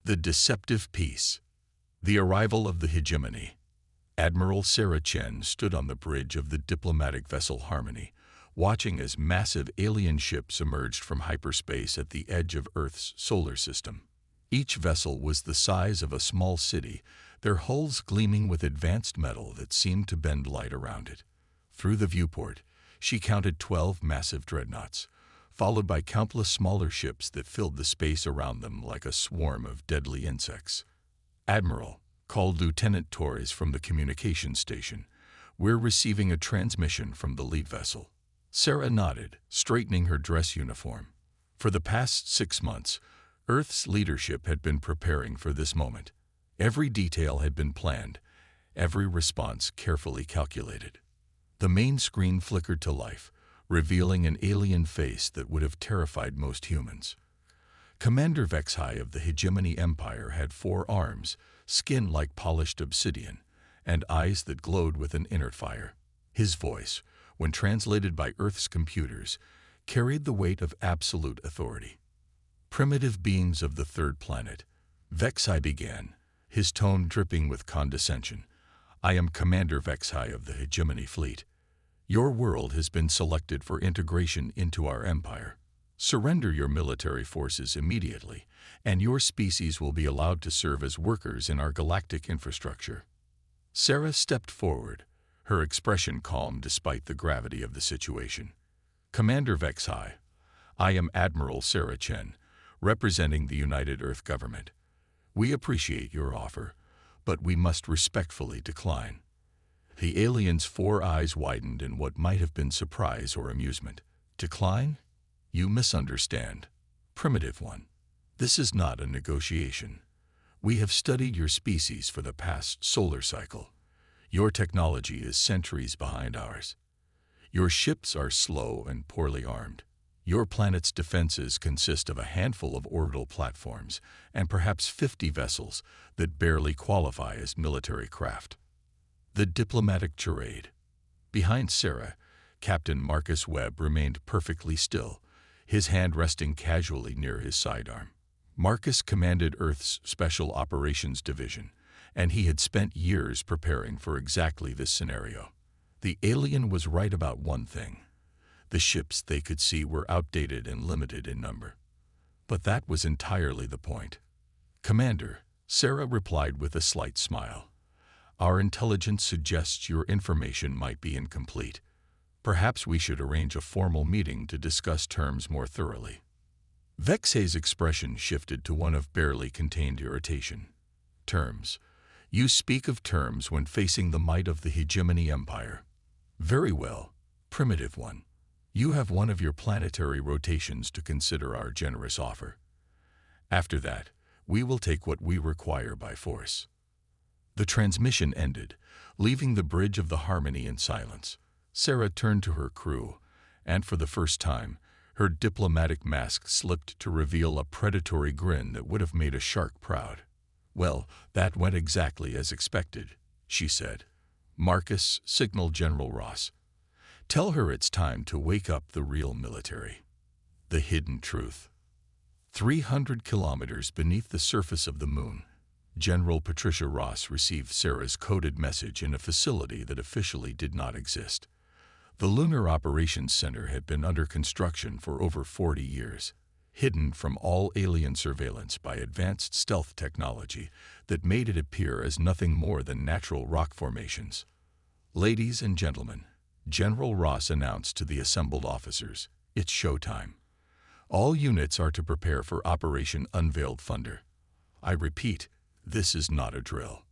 The Deceptive Peace. The arrival of the hegemony. Admiral Sarah Chen stood on the bridge of the diplomatic vessel Harmony, watching as massive alien ships emerged from hyperspace at the edge of Earth's solar system. Each vessel was the size of a small city, their hulls gleaming with advanced metal that seemed to bend light around it. Through the viewport, she counted 12 massive dreadnoughts, followed by countless smaller ships that filled the space around them like a swarm of deadly insects. "Admiral," called Lieutenant Torres from the communications station, "we're receiving a transmission from the lead vessel." Sarah nodded, straightening her dress uniform. For the past 6 months, Earth's leadership had been preparing for this moment. Every detail had been planned, every response carefully calculated. The main screen flickered to life, revealing an alien face that would have terrified most humans. Commander Vexhai of the Hegemony Empire had 4 arms, skin like polished obsidian, and eyes that glowed with an inert fire. His voice, when translated by Earth's computers, carried the weight of absolute authority. "Primitive beings of the third planet," Vexhai began, his tone dripping with condescension. "I am Commander Vexhai of the Hegemony Fleet. Your world has been selected for integration into our empire. Surrender your military forces immediately, and your species will be allowed to serve as workers in our galactic infrastructure." Sarah stepped forward, her expression calm despite the gravity of the situation. "Commander Vexhai, I am Admiral Sarah Chen, representing the United Earth Government. We appreciate your offer, but we must respectfully decline." The alien's 4 eyes widened in what might have been surprise or amusement. "Decline? You misunderstand. Primitive one. This is not a negotiation. We have studied your species for the past solar cycle. Your technology is centuries behind ours. Your ships are slow and poorly armed. Your planet's defenses consist of a handful of orbital platforms and perhaps 50 vessels that barely qualify as military craft." The diplomatic charade. Behind Sarah, Captain Marcus Webb remained perfectly still, his hand resting casually near his sidearm. Marcus commanded Earth's Special Operations Division, and he had spent years preparing for exactly this scenario. The alien was right about one thing. The ships they could see were outdated and limited in number. But that was entirely the point. "Commander," Sarah replied with a slight smile, "our intelligence suggests your information might be incomplete. Perhaps we should arrange a formal meeting to discuss terms more thoroughly." Vexhai's expression shifted to one of barely contained irritation. "Terms? You speak of terms when facing the might of the Hegemony Empire. Very well, primitive one. You have one of your planetary rotations to consider our generous offer. After that, we will take what we require by force." The transmission ended, leaving the bridge of the Harmony in silence. Sarah turned to her crew, and for the first time, her diplomatic mask slipped to reveal a predatory grin that would have made a shark proud. "Well, that went exactly as expected," she said. "Marcus, signal General Ross. Tell her it's time to wake up the real military." The hidden truth. 300 kilometers beneath the surface of the moon, General Patricia Ross received Sarah's coded message in a facility that officially did not exist. The Lunar Operations Center had been under construction for over 40 years, hidden from all alien surveillance by advanced stealth technology that made it appear as nothing more than natural rock formations. "Ladies and gentlemen," General Ross announced to the assembled officers, "it's showtime. All units are to prepare for Operation Unveiled Thunder. I repeat, this is not a drill."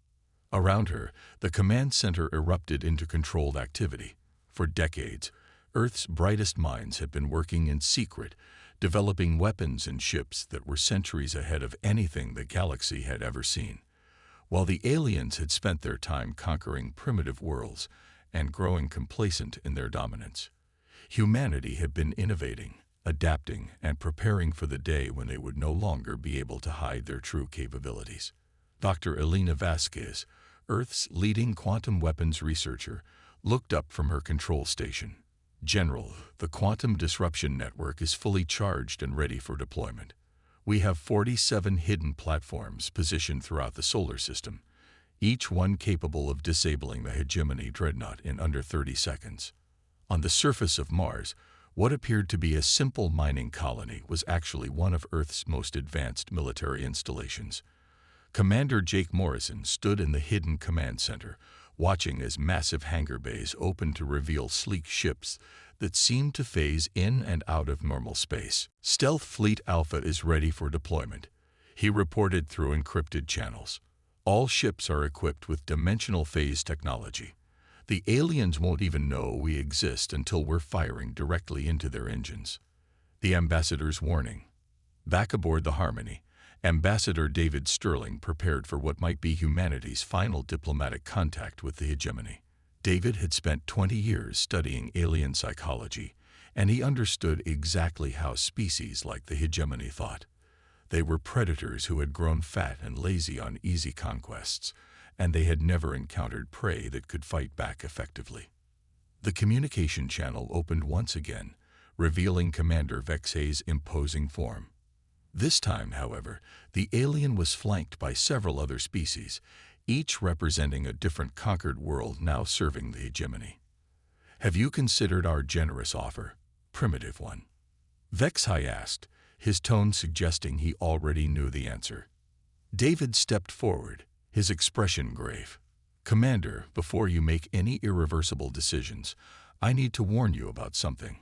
Around her, the command center erupted into controlled activity. For decades, Earth's brightest minds had been working in secret, developing weapons and ships that were centuries ahead of anything the galaxy had ever seen, while the aliens had spent their time conquering primitive worlds and growing complacent in their dominance. Humanity had been innovating, adapting, and preparing for the day when they would no longer be able to hide their true capabilities. Dr. Elena Vasquez, Earth's leading quantum weapons researcher, looked up from her control station. "General, the quantum disruption network is fully charged and ready for deployment. We have 47 hidden platforms positioned throughout the solar system, each one capable of disabling the hegemony dreadnought in under 30 seconds. On the surface of Mars, what appeared to be a simple mining colony was actually one of Earth's most advanced military installations. Commander Jake Morrison stood in the hidden command center, watching as massive hangar bays opened to reveal sleek ships that seemed to phase in and out of normal space. Stealth Fleet Alpha is ready for deployment, he reported through encrypted channels. All ships are equipped with dimensional phase technology. The aliens won't even know we exist until we're firing directly into their engines. The ambassador's warning. Back aboard the Harmony, Ambassador David Sterling prepared for what might be humanity's final diplomatic contact with the hegemony. David had spent 20 years studying alien psychology, and he understood exactly how species like the hegemony thought. They were predators who had grown fat and lazy on easy conquests, and they had never encountered prey that could fight back effectively. The communication channel opened once again, revealing Commander Vexay's imposing form. This time, however, the alien was flanked by several other species, each representing a different conquered world now serving the hegemony. Have you considered our generous offer, primitive one? Vexay asked, his tone suggesting he already knew the answer. David stepped forward, his expression grave. Commander, before you make any irreversible decisions, I need to warn you about something.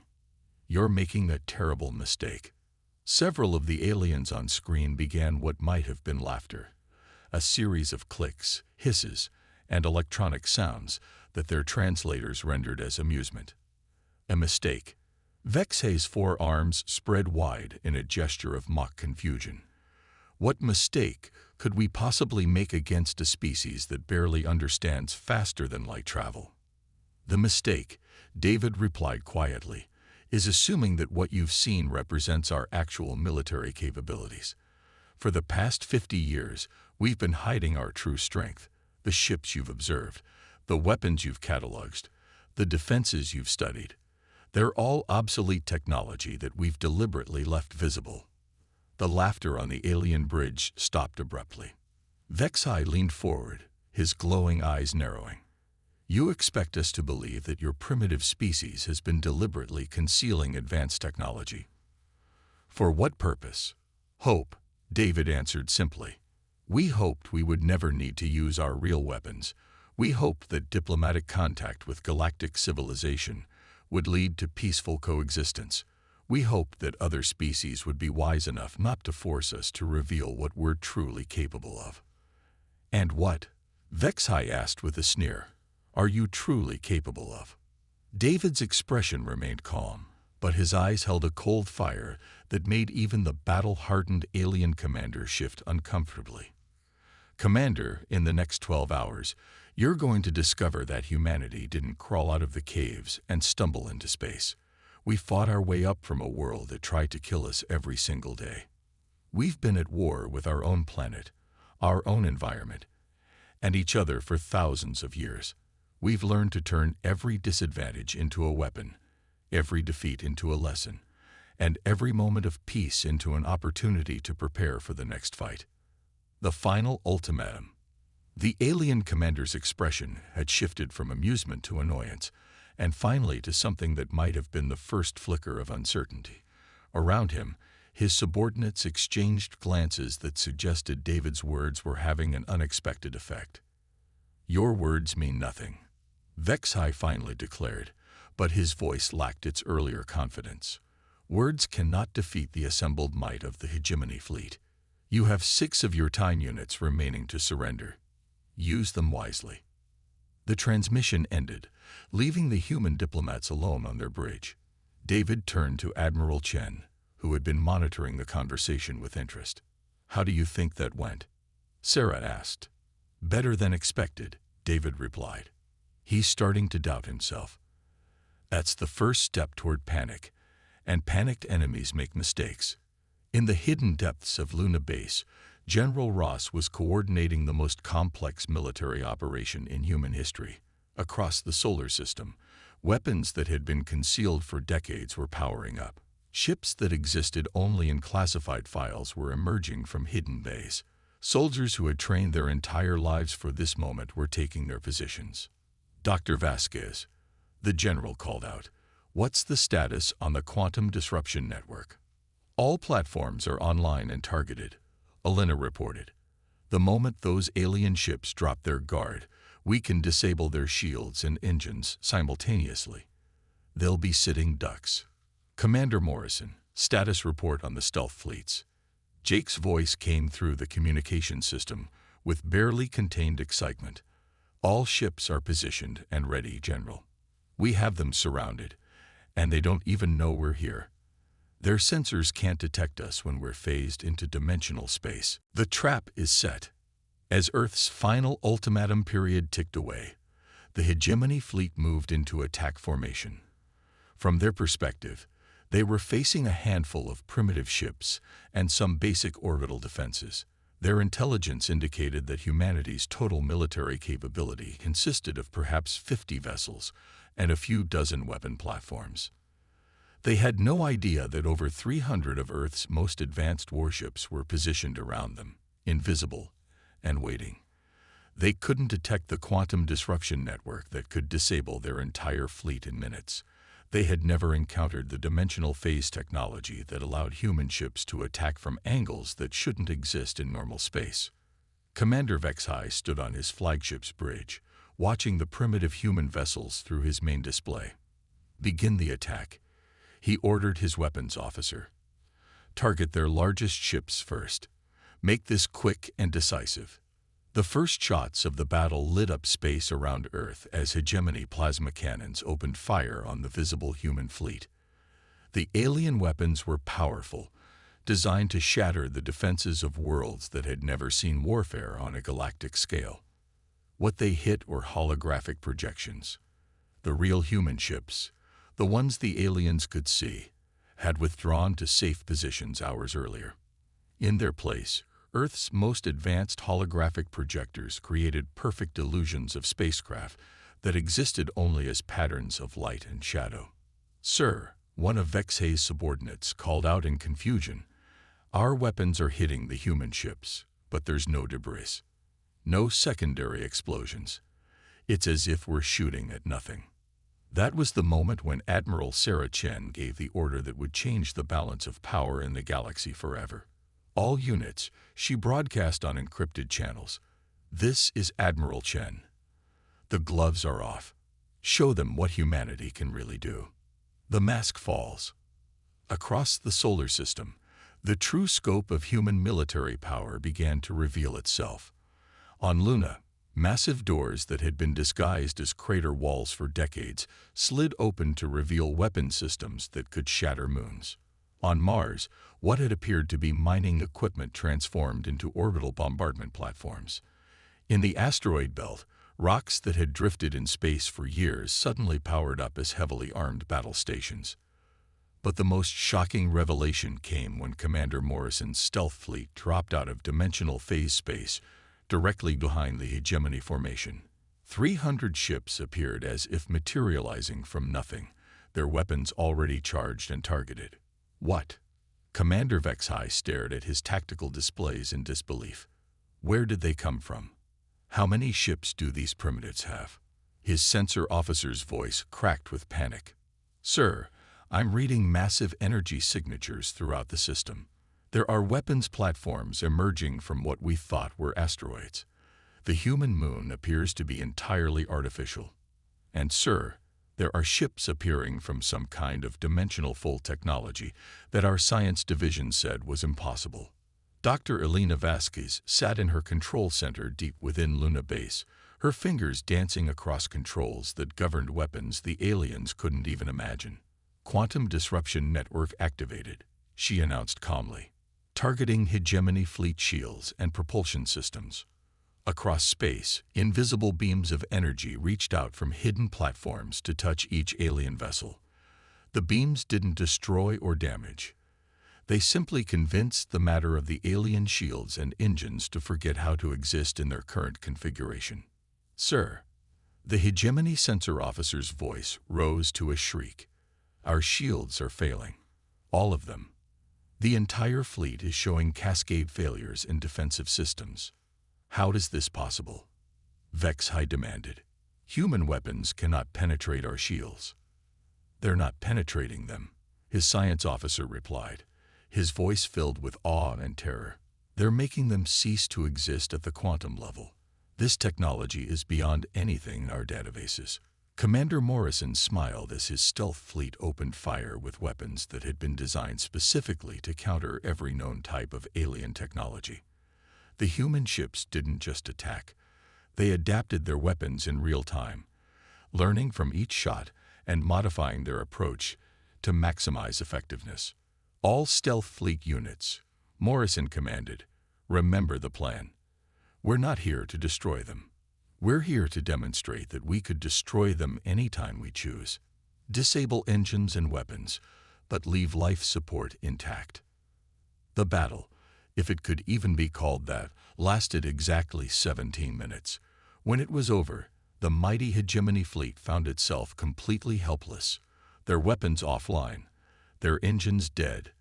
You're making a terrible mistake. Several of the aliens on screen began what might have been laughter, a series of clicks, hisses, and electronic sounds that their translators rendered as amusement. A mistake. Vexay's forearms spread wide in a gesture of mock confusion. What mistake could we possibly make against a species that barely understands faster than light travel? The mistake, David replied quietly, is assuming that what you've seen represents our actual military capabilities. For the past 50 years, we've been hiding our true strength, the ships you've observed, the weapons you've cataloged, the defenses you've studied. They're all obsolete technology that we've deliberately left visible. The laughter on the alien bridge stopped abruptly. Vexay leaned forward, his glowing eyes narrowing. You expect us to believe that your primitive species has been deliberately concealing advanced technology. For what purpose? Hope, David answered simply. We hoped we would never need to use our real weapons. We hoped that diplomatic contact with galactic civilization would lead to peaceful coexistence. We hoped that other species would be wise enough not to force us to reveal what we're truly capable of. And what? Vexay asked with a sneer. Are you truly capable of? David's expression remained calm, but his eyes held a cold fire that made even the battle-hardened alien commander shift uncomfortably. Commander, in the next 12 hours, you're going to discover that humanity didn't crawl out of the caves and stumble into space. We fought our way up from a world that tried to kill us every single day. We've been at war with our own planet, our own environment, and each other for thousands of years. We've learned to turn every disadvantage into a weapon, every defeat into a lesson, and every moment of peace into an opportunity to prepare for the next fight. The final ultimatum. The alien commander's expression had shifted from amusement to annoyance, and finally to something that might have been the first flicker of uncertainty. Around him, his subordinates exchanged glances that suggested David's words were having an unexpected effect. Your words mean nothing, Vexay finally declared, but his voice lacked its earlier confidence. Words cannot defeat the assembled might of the hegemony fleet. You have 6 of your time units remaining to surrender. Use them wisely. The transmission ended, leaving the human diplomats alone on their bridge. David turned to Admiral Chen, who had been monitoring the conversation with interest. How do you think that went? Sarah asked. Better than expected, David replied. He's starting to doubt himself. That's the first step toward panic, and panicked enemies make mistakes. In the hidden depths of Luna Base, General Ross was coordinating the most complex military operation in human history. Across the solar system, weapons that had been concealed for decades were powering up. Ships that existed only in classified files were emerging from hidden bays. Soldiers who had trained their entire lives for this moment were taking their positions. "Dr. Vasquez," the general called out, "what's the status on the quantum disruption network?" "All platforms are online and targeted," Elena reported. "The moment those alien ships drop their guard, we can disable their shields and engines simultaneously. They'll be sitting ducks." "Commander Morrison, status report on the stealth fleets." Jake's voice came through the communication system with barely contained excitement. "All ships are positioned and ready, General. We have them surrounded, and they don't even know we're here. Their sensors can't detect us when we're phased into dimensional space. The trap is set." As Earth's final ultimatum period ticked away, the Hegemony fleet moved into attack formation. From their perspective, they were facing a handful of primitive ships and some basic orbital defenses. Their intelligence indicated that humanity's total military capability consisted of perhaps 50 vessels and a few dozen weapon platforms. They had no idea that over 300 of Earth's most advanced warships were positioned around them, invisible and waiting. They couldn't detect the quantum disruption network that could disable their entire fleet in minutes. They had never encountered the dimensional phase technology that allowed human ships to attack from angles that shouldn't exist in normal space. Commander Vexhai stood on his flagship's bridge, watching the primitive human vessels through his main display. "Begin the attack," he ordered his weapons officer. "Target their largest ships first. Make this quick and decisive." The first shots of the battle lit up space around Earth as Hegemony plasma cannons opened fire on the visible human fleet. The alien weapons were powerful, designed to shatter the defenses of worlds that had never seen warfare on a galactic scale. What they hit were holographic projections. The real human ships, the ones the aliens could see, had withdrawn to safe positions hours earlier. In their place, Earth's most advanced holographic projectors created perfect illusions of spacecraft that existed only as patterns of light and shadow. "Sir," one of Vexhay's subordinates called out in confusion, "our weapons are hitting the human ships, but there's no debris. No secondary explosions. It's as if we're shooting at nothing." That was the moment when Admiral Sarah Chen gave the order that would change the balance of power in the galaxy forever. "All units," she broadcast on encrypted channels. "This is Admiral Chen. The gloves are off. Show them what humanity can really do." The mask falls. Across the solar system, the true scope of human military power began to reveal itself. On Luna, massive doors that had been disguised as crater walls for decades slid open to reveal weapon systems that could shatter moons. On Mars, what had appeared to be mining equipment transformed into orbital bombardment platforms. In the asteroid belt, rocks that had drifted in space for years suddenly powered up as heavily armed battle stations. But the most shocking revelation came when Commander Morrison's stealth fleet dropped out of dimensional phase space directly behind the Hegemony formation. 300 ships appeared as if materializing from nothing, their weapons already charged and targeted. "What?" Commander Vexhai stared at his tactical displays in disbelief. "Where did they come from? How many ships do these primitives have?" His sensor officer's voice cracked with panic. "Sir, I'm reading massive energy signatures throughout the system. There are weapons platforms emerging from what we thought were asteroids. The human moon appears to be entirely artificial. And sir, there are ships appearing from some kind of dimensional full technology that our science division said was impossible." Dr. Elena Vasquez sat in her control center deep within Luna Base, her fingers dancing across controls that governed weapons the aliens couldn't even imagine. "Quantum disruption network activated," she announced calmly, "targeting Hegemony fleet shields and propulsion systems." Across space, invisible beams of energy reached out from hidden platforms to touch each alien vessel. The beams didn't destroy or damage. They simply convinced the matter of the alien shields and engines to forget how to exist in their current configuration. "Sir," the Hegemony sensor officer's voice rose to a shriek, "our shields are failing. All of them. The entire fleet is showing cascade failures in defensive systems. How is this possible? Vexhai demanded. Human weapons cannot penetrate our shields. They're not penetrating them, his science officer replied, his voice filled with awe and terror. They're making them cease to exist at the quantum level. This technology is beyond anything in our databases. Commander Morrison smiled as his stealth fleet opened fire with weapons that had been designed specifically to counter every known type of alien technology. The human ships didn't just attack. They adapted their weapons in real time, learning from each shot and modifying their approach to maximize effectiveness. All stealth fleet units, Morrison commanded, remember the plan. We're not here to destroy them. We're here to demonstrate that we could destroy them anytime we choose. Disable engines and weapons, but leave life support intact. The battle, if it could even be called that, lasted exactly 17 minutes. When it was over, the mighty Hegemony fleet found itself completely helpless, their weapons offline, their engines dead,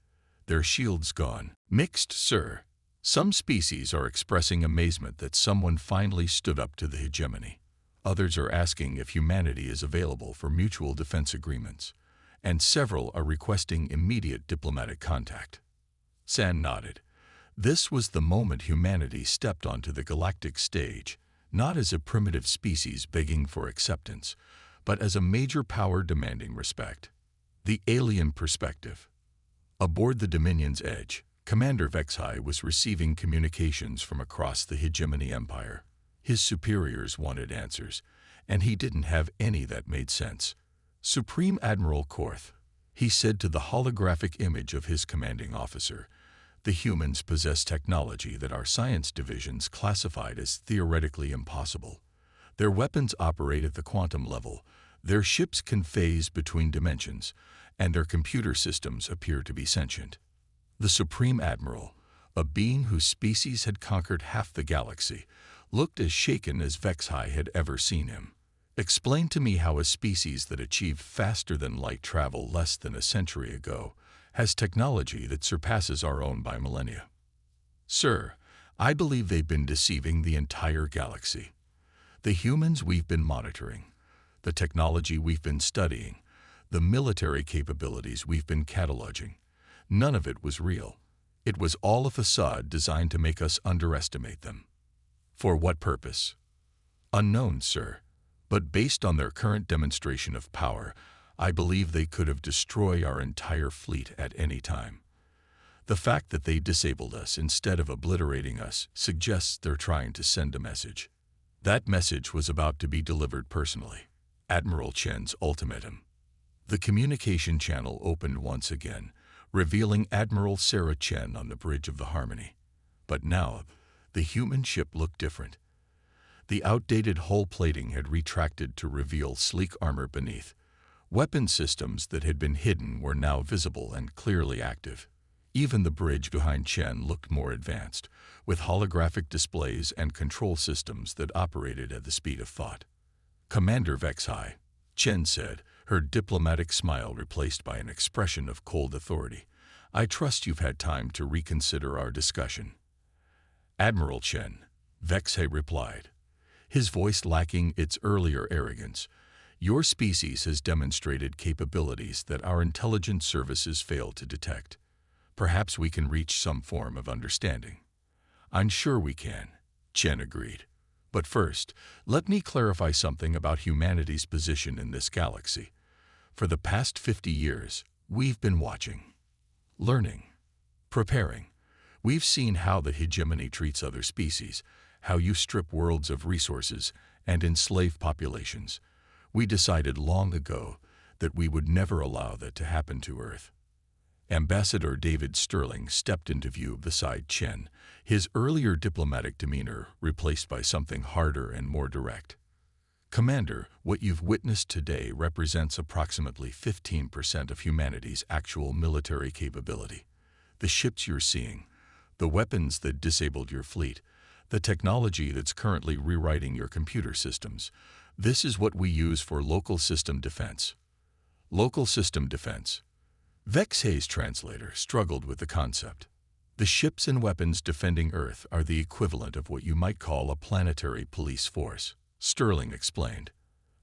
their shields gone. Mixed, sir. Some species are expressing amazement that someone finally stood up to the hegemony. Others are asking if humanity is available for mutual defense agreements, and several are requesting immediate diplomatic contact. San nodded. This was the moment humanity stepped onto the galactic stage, not as a primitive species begging for acceptance, but as a major power demanding respect. The alien perspective. Aboard the Dominion's Edge, Commander Vexhai was receiving communications from across the Hegemony Empire. His superiors wanted answers, and he didn't have any that made sense. Supreme Admiral Korth, he said to the holographic image of his commanding officer, the humans possess technology that our science divisions classified as theoretically impossible. Their weapons operate at the quantum level, their ships can phase between dimensions, and their computer systems appear to be sentient. The Supreme Admiral, a being whose species had conquered half the galaxy, looked as shaken as Vexhai had ever seen him. Explain to me how a species that achieved faster-than-light travel less than a century ago has technology that surpasses our own by millennia. Sir, I believe they've been deceiving the entire galaxy. The humans we've been monitoring, the technology we've been studying, the military capabilities we've been cataloging, none of it was real. It was all a facade designed to make us underestimate them. For what purpose? Unknown, sir. But based on their current demonstration of power, I believe they could have destroyed our entire fleet at any time. The fact that they disabled us instead of obliterating us suggests they're trying to send a message. That message was about to be delivered personally. Admiral Chen's ultimatum. The communication channel opened once again, revealing Admiral Sarah Chen on the bridge of the Harmony. But now, the human ship looked different. The outdated hull plating had retracted to reveal sleek armor beneath. Weapon systems that had been hidden were now visible and clearly active. Even the bridge behind Chen looked more advanced, with holographic displays and control systems that operated at the speed of thought. Commander Vexhai, Chen said, her diplomatic smile replaced by an expression of cold authority. I trust you've had time to reconsider our discussion. Admiral Chen, Vexhai replied, his voice lacking its earlier arrogance. Your species has demonstrated capabilities that our intelligence services failed to detect. Perhaps we can reach some form of understanding. I'm sure we can, Chen agreed. But first, let me clarify something about humanity's position in this galaxy. For the past 50 years, we've been watching, learning, preparing. We've seen how the hegemony treats other species, how you strip worlds of resources and enslave populations. We decided long ago that we would never allow that to happen to Earth. Ambassador David Sterling stepped into view beside Chen, his earlier diplomatic demeanor replaced by something harder and more direct. Commander, what you've witnessed today represents approximately 15% of humanity's actual military capability. The ships you're seeing, the weapons that disabled your fleet, the technology that's currently rewriting your computer systems, this is what we use for local system defense. Local system defense. Vexay's translator struggled with the concept. The ships and weapons defending Earth are the equivalent of what you might call a planetary police force, Sterling explained.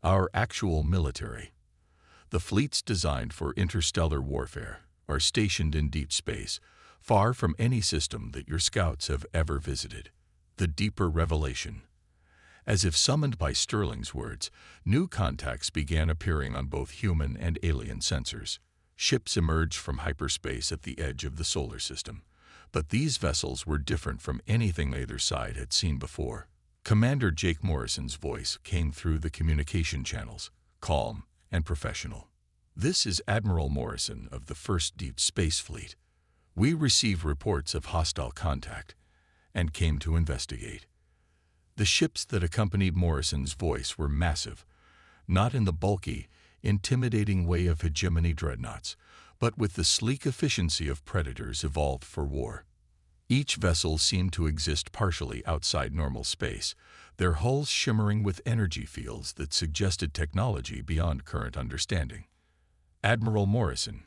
Our actual military. The fleets designed for interstellar warfare are stationed in deep space, far from any system that your scouts have ever visited. The deeper revelation. As if summoned by Sterling's words, new contacts began appearing on both human and alien sensors. Ships emerged from hyperspace at the edge of the solar system. But these vessels were different from anything either side had seen before. Commander Jake Morrison's voice came through the communication channels, calm and professional. This is Admiral Morrison of the 1st Deep Space Fleet. We receive reports of hostile contact and came to investigate. The ships that accompanied Morrison's voice were massive, not in the bulky, intimidating way of hegemony dreadnoughts, but with the sleek efficiency of predators evolved for war. Each vessel seemed to exist partially outside normal space, their hulls shimmering with energy fields that suggested technology beyond current understanding. Admiral Morrison,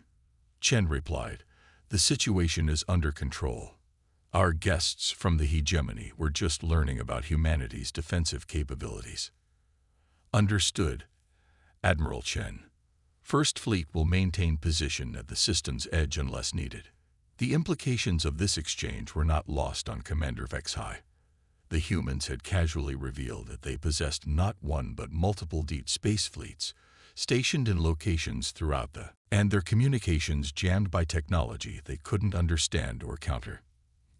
Chen replied, the situation is under control. Our guests from the hegemony were just learning about humanity's defensive capabilities. Understood, Admiral Chen. First Fleet will maintain position at the system's edge unless needed. The implications of this exchange were not lost on Commander Vexay. The humans had casually revealed that they possessed not one but multiple deep space fleets, stationed in locations throughout and their communications jammed by technology they couldn't understand or counter.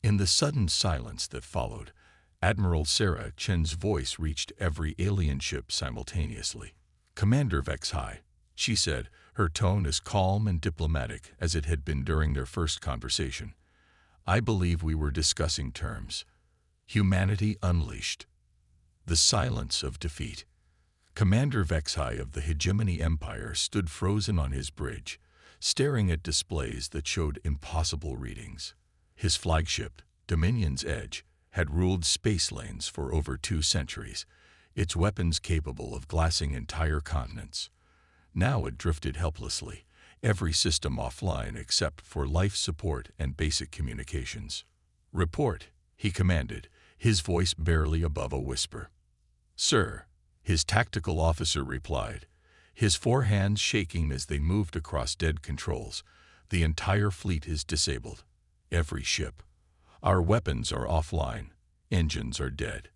In the sudden silence that followed, Admiral Sarah Chen's voice reached every alien ship simultaneously. Commander Vexay, she said, her tone as calm and diplomatic as it had been during their first conversation. I believe we were discussing terms. Humanity unleashed. The silence of defeat. Commander Vexay of the Hegemony Empire stood frozen on his bridge, staring at displays that showed impossible readings. His flagship, Dominion's Edge, had ruled space lanes for over 2 centuries, its weapons capable of glassing entire continents. Now it drifted helplessly, every system offline except for life support and basic communications. Report, he commanded, his voice barely above a whisper. Sir, his tactical officer replied, his 4 hands shaking as they moved across dead controls. The entire fleet is disabled. Every ship. Our weapons are offline, engines are dead.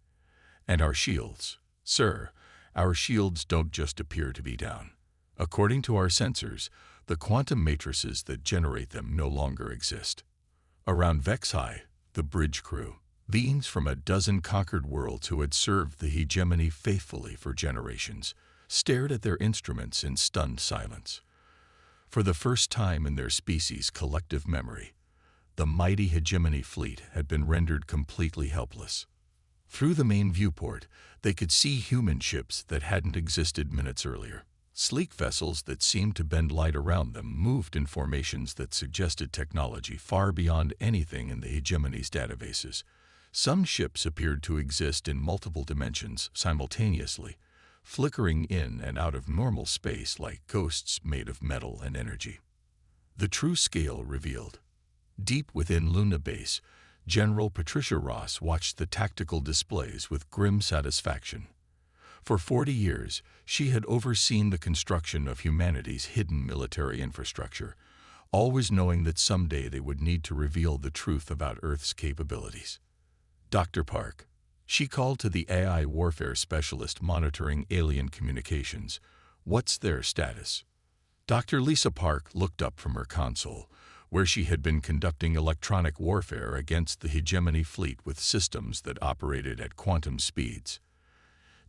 And our shields, sir, our shields don't just appear to be down. According to our sensors, the quantum matrices that generate them no longer exist. Around Vexay, the bridge crew, beings from a dozen conquered worlds who had served the hegemony faithfully for generations, stared at their instruments in stunned silence. For the first time in their species' collective memory, the mighty hegemony fleet had been rendered completely helpless. Through the main viewport, they could see human ships that hadn't existed minutes earlier. Sleek vessels that seemed to bend light around them moved in formations that suggested technology far beyond anything in the hegemony's databases. Some ships appeared to exist in multiple dimensions simultaneously, flickering in and out of normal space like ghosts made of metal and energy. The true scale revealed. Deep within Luna Base, General Patricia Ross watched the tactical displays with grim satisfaction. For 40 years, she had overseen the construction of humanity's hidden military infrastructure, always knowing that someday they would need to reveal the truth about Earth's capabilities. Dr. Park, she called to the AI warfare specialist monitoring alien communications. What's their status? Dr. Lisa Park looked up from her console, where she had been conducting electronic warfare against the hegemony fleet with systems that operated at quantum speeds.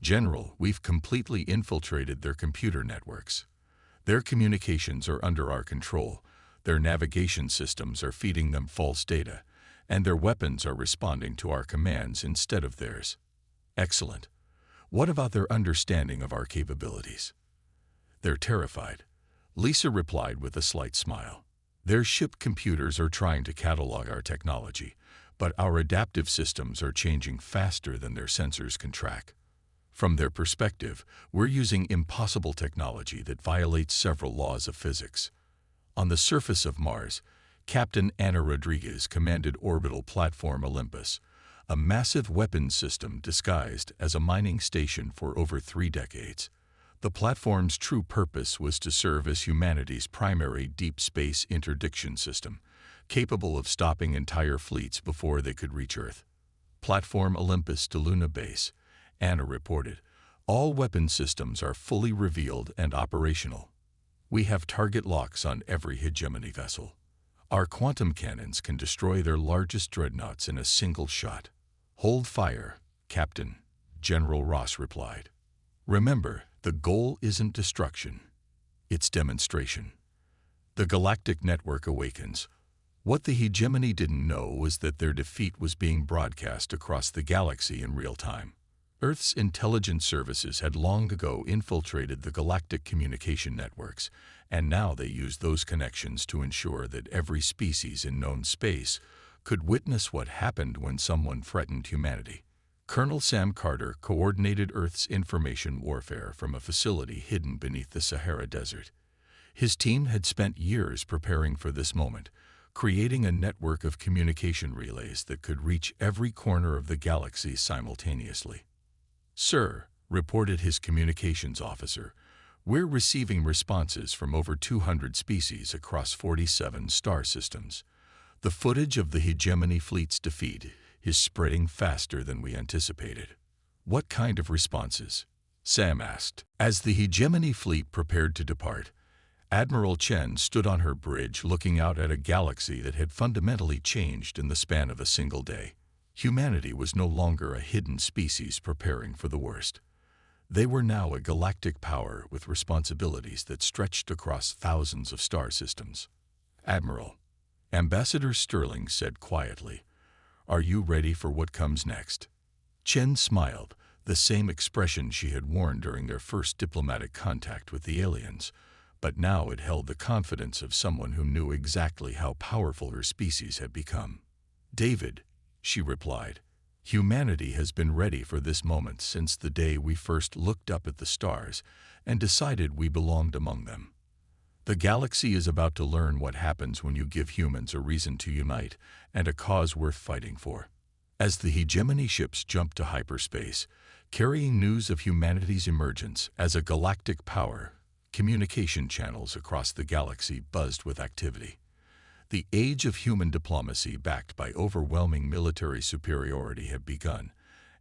General, we've completely infiltrated their computer networks. Their communications are under our control, their navigation systems are feeding them false data, and their weapons are responding to our commands instead of theirs. Excellent. What about their understanding of our capabilities? They're terrified. Lisa replied with a slight smile. Their ship computers are trying to catalog our technology, but our adaptive systems are changing faster than their sensors can track. From their perspective, we're using impossible technology that violates several laws of physics. On the surface of Mars, Captain Ana Rodriguez commanded Orbital Platform Olympus, a massive weapons system disguised as a mining station for over 3 decades. The platform's true purpose was to serve as humanity's primary deep space interdiction system, capable of stopping entire fleets before they could reach Earth. Platform Olympus to Luna Base, Ana reported. All weapon systems are fully revealed and operational. We have target locks on every hegemony vessel. Our quantum cannons can destroy their largest dreadnoughts in a single shot. Hold fire, Captain, General Ross replied. Remember, the goal isn't destruction. It's demonstration. The Galactic Network awakens. What the hegemony didn't know was that their defeat was being broadcast across the galaxy in real time. Earth's intelligence services had long ago infiltrated the galactic communication networks, and now they used those connections to ensure that every species in known space could witness what happened when someone threatened humanity. Colonel Sam Carter coordinated Earth's information warfare from a facility hidden beneath the Sahara Desert. His team had spent years preparing for this moment, creating a network of communication relays that could reach every corner of the galaxy simultaneously. Sir, reported his communications officer, we're receiving responses from over 200 species across 47 star systems. The footage of the hegemony fleet's defeat is spreading faster than we anticipated. What kind of responses? Sam asked. As the hegemony fleet prepared to depart, Admiral Chen stood on her bridge looking out at a galaxy that had fundamentally changed in the span of a single day. Humanity was no longer a hidden species preparing for the worst. They were now a galactic power with responsibilities that stretched across thousands of star systems. Admiral, Ambassador Sterling said quietly, "Are you ready for what comes next?" Chen smiled, the same expression she had worn during their first diplomatic contact with the aliens, but now it held the confidence of someone who knew exactly how powerful her species had become. "David," she replied, "humanity has been ready for this moment since the day we first looked up at the stars and decided we belonged among them. The galaxy is about to learn what happens when you give humans a reason to unite and a cause worth fighting for." As the hegemony ships jumped to hyperspace, carrying news of humanity's emergence as a galactic power, communication channels across the galaxy buzzed with activity. The age of human diplomacy backed by overwhelming military superiority had begun,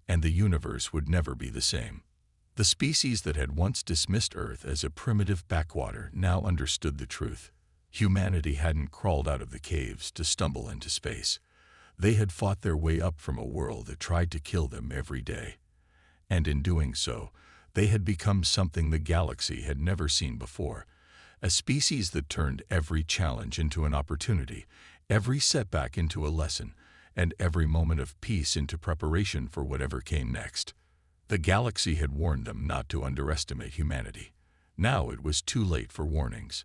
and the universe would never be the same. The species that had once dismissed Earth as a primitive backwater now understood the truth. Humanity hadn't crawled out of the caves to stumble into space. They had fought their way up from a world that tried to kill them every day. And in doing so, they had become something the galaxy had never seen before. A species that turned every challenge into an opportunity, every setback into a lesson, and every moment of peace into preparation for whatever came next. The galaxy had warned them not to underestimate humanity. Now it was too late for warnings.